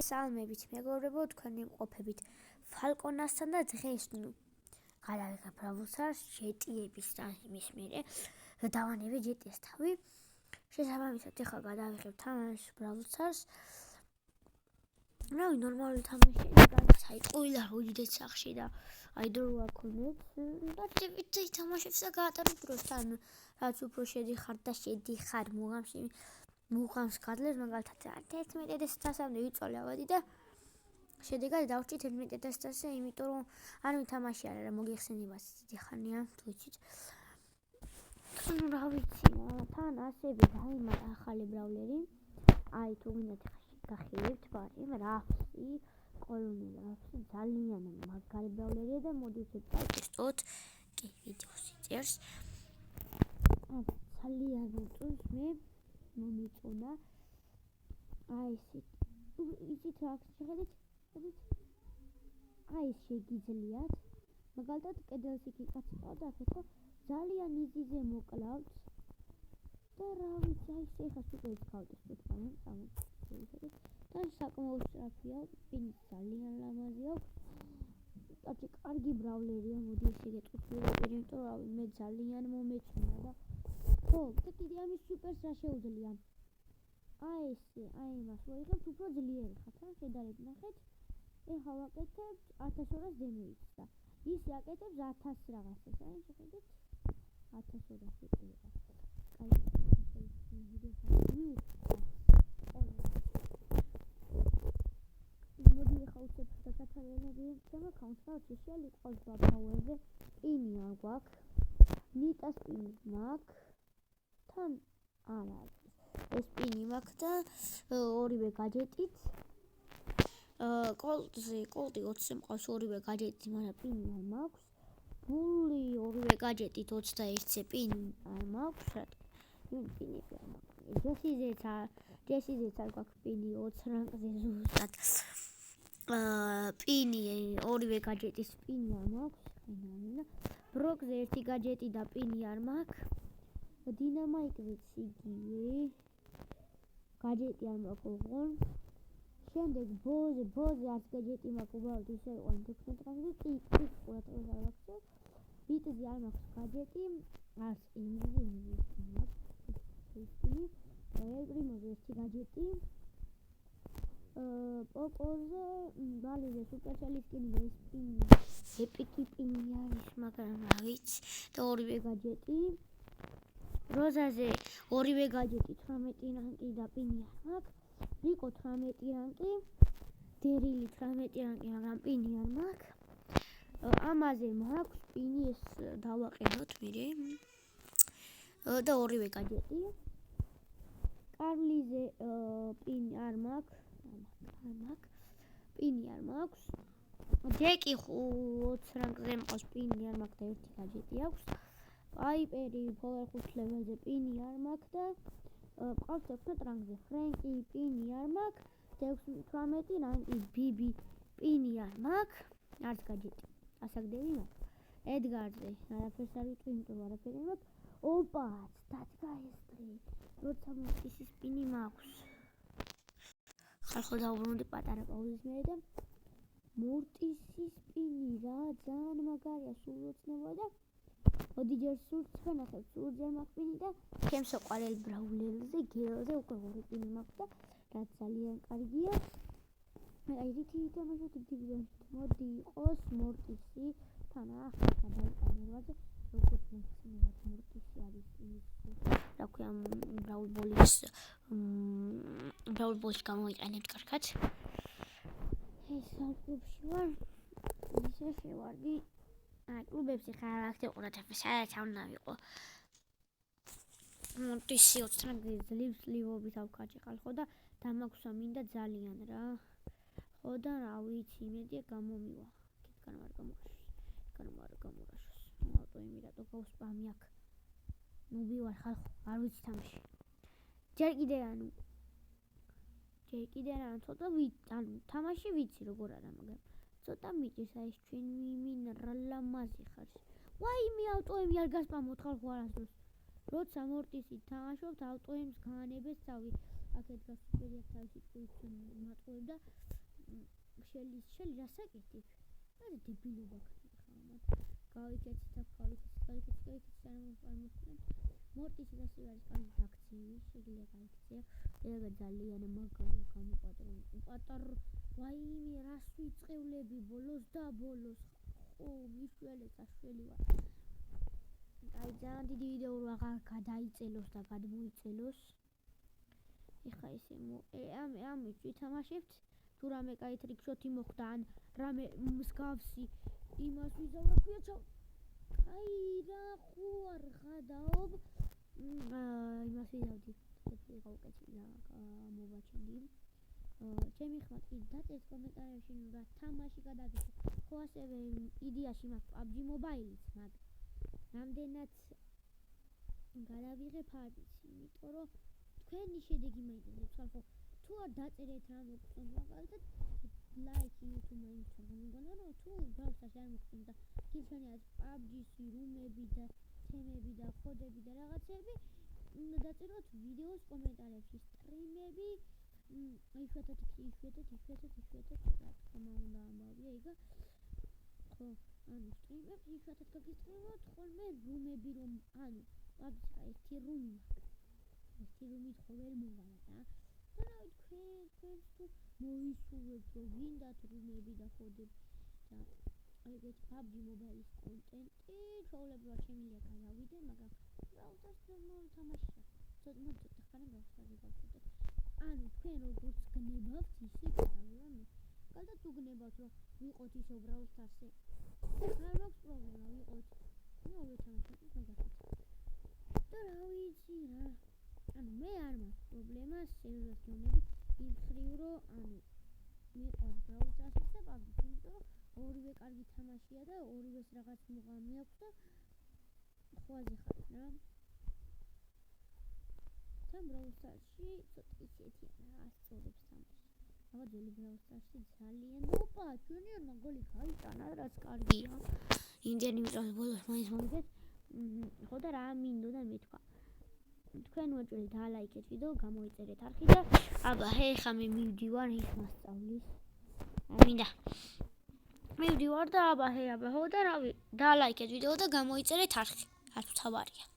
სალმებით მეგობრებო, თქვენი მყოფებით ფალკონასთან და დღეს გადავიღებ Brawl Stars ჯეტიების იმის მერე დავანებე ჯეტიას თავი. შესაბამისად ახლა გადავიღებ თამაშს Brawl Stars. რავი, ნორმალური თამაში, განცაი ყველა უდიდეთ სახში და აი დრო არ ქონდეთ. და ჯეტი თამაშებს და გაატარებ დროს თან რაც უფრო შედიხარ და შედიხარ მუღამს გადლებს მაგალითად 11,000-მდე ვიწვალე ავადი და შედეგად დავჭით 11,000-ზე, იმიტომ რომ არ მითამაში არა რა მოგიხსენებას დიდი ხანია თუ იცით. რა ვიცი, თან ასები დაიმატა ახალი ბრაულერი. აი თუ გინდათ გახილებთ ბარი, რაფსი, კოლონელ რაფსი ძალიან მაგარი ბრაულერია და მოდი ვტესტოთ. კი, ვიდეოს იწერს. ძალიან მოწონს მე მომიწონა. აი იცით რა შეხედეთ? აი შეგიძლიათ მაგალითად კედელს იქ იკაცავთ ახლა ძალიან იზიზე მოკლავთ და რა ვიცი აი ეხა სუპერს გავტესტოთ წამოწევთ და საკმაოდ სწრაფია, პინი ძალიან ლამაზი აქვს. კაცი კარგი ბრაულერია, მოდი ესე გეტყვით, იმიტომ რომ მე ძალიან მომეწონა და ხო, და კიდე ამის სუპერს რა შეუძლია? აი ესე, აი იმას ვიღებთ უფრო ძლიერი ხართ, რა შედარებით ნახეთ. ეხლა ვაკეთებთ 1200 დემეიჯს და ის აკეთებს 1000 რაღაცას, აი შეხედეთ 1200 ეტყობა. მოდი ეხლა უცებ და გათვალენები ჩემო კონსოლში შელიყვავს ბაფაუერზე პინი არ გვაქვს, ნიტას პინი მაქვს, თან არა ეს პინი მაქვს და ორივე გაჯეტით კოლტი 20 მყავს ორივე გაჯეტით, მაგრამ პინი არ მაქვს. ბული ორივე გაჯეტით 21-ზე პინი არ მაქვს, რატომ? პინები არ მაქვს. ჯესიზეც არ გვაქვს პინი 20 რანგზე ზუსტად. პინი ორივე გაჯეტის პინი არ მაქვს. ბროკზე ერთი გაჯეტი და პინი არ მაქვს. დინამაიკზეც იგივე. გაჯეტი არ მაქვს ოღონ. შემდეგ ბოზე არც გაჯეტი მაქვს, უბრალოდ ისე იყო 16 რანგზე, კი ყურადღებას არ ვაქცევ. ბიტზე არ მაქვს გაჯეტი, არც იმზე მაქვს. ელპრიმოზე ერთი გაჯეტი. პოკოზე, ბალიზე სუპერშელის სკინზე ეს პინი, ეპიკი პინი არის, მაგრამ რა ვიცი, და ორივე გაჯეტი. როზაზე ორივე გაჯეტი 18 რანგი და პინი არ მაქვს. რიკო 18 რანგი, დერილი 18 რანგი, მაგრამ პინი არ მაქვს. ამაზე მაქვს პინი, ეს დავაყენოთ მერე. და ორივე გაჯეტი. კარლიზე პინი არ მაქვს. პინი არ მაქვს. ჯეკი 20 რანგზე მყავს, პინი არ მაქვს და ერთი გაჯეტი აქვს. პაიპერი ფოლერ 5 ლეველზე პინი არ მაქვს და მყავს 16 რანგზე. ფრენკი პინი არ მაქვს და 18 რანგი. ბიბი პინი არ მაქვს, არც გაჯეტი. ასაგდები მაქვს. ედგარზე არაფერს არ ვიტყვი, იმიტომ რომ არაფერი მაქვს. ოპა, დადგა ეს დღე. როცა მორტისის პინი მაქვს. ხალხო დაუბრუნდი პატარა პაუზის მერე და მორტისის პინი რა ძალიან მაგარია, სულ ოცნება და ოდიჯერ სულს ვენახებ, სულზე მაქვს პინი და ჩემს ოყარელ ბრაულერზე, გერალზე უკვე 2 პინი მაქვს და რაც ძალიან კარგია. აი რითი ითამაშოთ ვიდეოში, მოდი იყოს მორტისი, თან ახლა გადავიყენე რვაზე, როგორც მოგხსენებათ მორტისი არის ის, რა ქვია, Brawl Ballში გამოიყენებთ კარგად. ეს კლუბში ვარ, ისე შევარდი. კლუბებში ხარ აქცია ყურადღება, სადაც არ უნდა ვიყო. მორტისი 20 რანგი ძლივობით ავკაჭი ხალხო და დამაგვსა მინდა ძალიან რა. ხო და რა ვიცი, იმედია გამომივა. კეთკან არ გამორაშოს. მარტო იმი რატო გავსპამი აქ. ნუბი ვარ ხალხო, არ ვიცი თამაში. ჯერ კიდე რა ცოტა თამაში ვიცი როგორ არა, მაგრამ ცოტა მიჭირს აი ეს ჩვენ მინრა ლამაზი ხარ. ვაიმე ავტოემი არ გასპამოთ ხალხო არასდროს. როცა მორტისი თამაშობთ, ავტოემს გაანებეს თავი. აქეთ გასწორია თავისი პულსი მატყუებ და შელი რასაკეთებ? არა დებილობა ხარ. გავიქეცით აქ გავიქეცით მორტიც ასე არის კარგი გაქცევი შეგიძლია გაიქცია ეგ ძალიან მაგარია გამოპატრონე პატარ ვაიმე რას ვიწყევლები ბოლოს და ბოლოს ხო მიშველეცა შველი ვარ აი ძალიან დიდი ვიდეო აღარ გადაიწელოს და გადმოიწელოს ეხა ესე ამით ვითამაშებთ თუ რამე კაი ტრიკშოტი მოხდა ან რამე მსგავსი იმას ვიზავ რა ქვია ჩავ აი რა ხوار ხადაობ იმას ვიზავდი ეგ უკეთილი მოვაჩენდი ჩემი ხმა კი დაწერთ კომენტარებში რა თამაში გადაგიხო ხო ასევე იდეაში მაქვს PUBG Mobile-იც მაგ რამდენად გადავიღებ არის იმიტომ რომ თქვენი შედეგი მაინტერესებს ხო თუ არ დაწერეთ რა მოგწონთ მაგალითად ლაიქი YouTube მაინტერესებს მოგონა რომ თუ ბავშვს არ მოგწონთ და გიჩვენე არის PUBG-ში რუმები და თემები და ხოდები და რაღაცები დაწეროთ ვიდეოს კომენტარებში სტრიმები იშვიათად რა თქმა უნდა ამბავია იგა ხო ანუ სტრიმებს იშვიათად გაგისტრიმოთ ხოლმე რუმები რომ ანუ PUBG-ში ერთი რუმი ხო ვერ მოვალა და რა თქვენს თუ მოისურვებთ რომ გინდათ რუმები და ხოდები და ეგეთ PUBG Mobile-ის კონტენტი ჩვეულებრივად შემიძლია გადავიდე მაგრამ ბრაუზერს თამაშია ცოტა ხანი გავხსნათ ანუ თქვენ როგორც გნებავთ ისე გადავიდე კალდა თუ გნებავთ რომ ვიყოთ ისე ბრაუზერზე არ მაქვს პრობლემა ვიყოთ ნუ ვეთამაშოთ მაგათაც და რა ვიცი რა ანუ მე არ მაქვს პრობლემა სერვერს გონებით იმ ხრივ რომ ანუ მიყვარს ბრაუზერში და PUBG-ში იმიტომ რომ ორივე კარგი თამაშია და ორივეს რაღაც მუღამი აქვს და ხვაზე ხარ რა თან ბრაუზერში ცოტა ისეთია რა ასწორებს თამაში აბა ძველი ბრაუზერში ძალიან ოპა ჩვენიერმა გოლი გაიტანა რაც კარგია იმდენი მიწავს ბოლოს მაინც მომიგეთ ხო და რა მინდოდა მეთქვა თქვენ მოჭრილ დალაიქეთ ვიდეო გამოიწერეთ არხი და აბა ხა მე მივდივარ ის მასწავლის მინდა მივდივარ და აბა ხო და რავი დალაიქეთ ვიდეო და გამოიწერეთ არხი არც თავარია